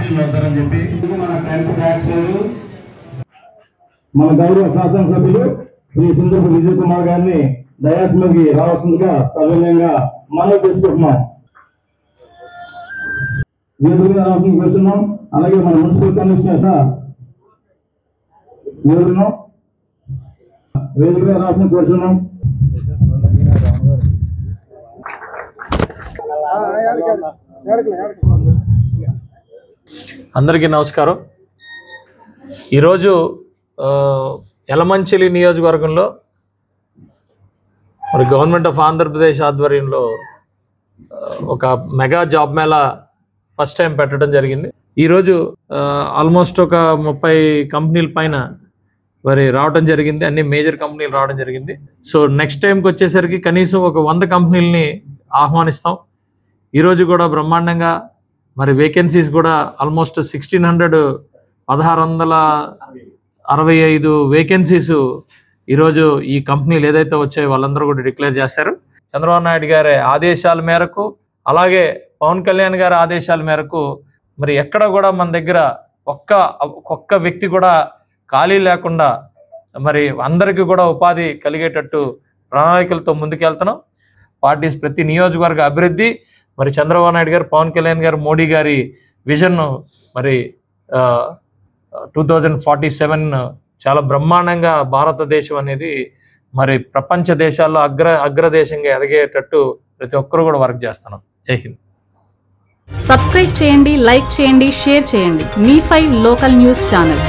ఆశీర్లు అవుతారని చెప్పి మన 10th బ్యాచ్ మన గౌరవ శాసనసభ్యులు శ్రీ సింధూపు విజయ్ కుమార్ గారిని డయాస్ మీదకి రావాల్సిందిగా సవినయంగా మనవి చేసుకుంటున్నాం. వేదికగా రావాల్సింది కూర్చున్నాం. అలాగే మన మున్సిపల్ కమిషనర్ వేదికగా రావాల్సింది కూర్చున్నాం. అందరికీ నమస్కారం. ఈరోజు యలమంచిలి నియోజకవర్గంలో మరి గవర్నమెంట్ ఆఫ్ ఆంధ్రప్రదేశ్ ఆధ్వర్యంలో ఒక mega job Mela first time పెట్టడం జరిగింది. ఈరోజు ఆల్మోస్ట్ ఒక 30 కంపెనీల పైన మరి రావడం జరిగింది. అన్ని మేజర్ కంపెనీలు రావడం జరిగింది. సో నెక్స్ట్ టైంకి వచ్చేసరికి కనీసం ఒక 100 కంపెనీలని ఆహ్వానిస్తాం. ఈరోజు కూడా బ్రహ్మాండంగా మరి వేకెన్సీస్ కూడా ఆల్మోస్ట్ 1665 వేకెన్సీస్ ఈరోజు ఈ కంపెనీలు ఏదైతే వచ్చాయో వాళ్ళందరూ కూడా డిక్లేర్ చేశారు. చంద్రబాబు నాయుడు గారి ఆదేశాల మేరకు, అలాగే పవన్ కళ్యాణ్ గారి ఆదేశాల మేరకు మరి ఎక్కడ కూడా మన దగ్గర ఒక్క వ్యక్తి కూడా ఖాళీ లేకుండా మరి అందరికీ కూడా ఉపాధి కలిగేటట్టు ప్రణాళికలతో ముందుకెళ్తున్నాం. పార్టీస్ ప్రతి నియోజకవర్గ అభివృద్ధి మరి చంద్రబాబు నాయుడు గారు, పవన్ కళ్యాణ్ గారు, మోడీ గారి విజన్ మరి 2047 చాలా బ్రహ్మాండంగా భారతదేశం అనేది మరి ప్రపంచ దేశాల్లో అగ్రదేశంగా ఎదిగేటట్టు ప్రతి ఒక్కరు కూడా వర్క్ చేస్తున్నాం. జై హింద్. సబ్స్క్రైబ్ చేయండి, లైక్ చేయండి, షేర్ చేయండి. మీ5 లోకల్ న్యూస్ ఛానల్.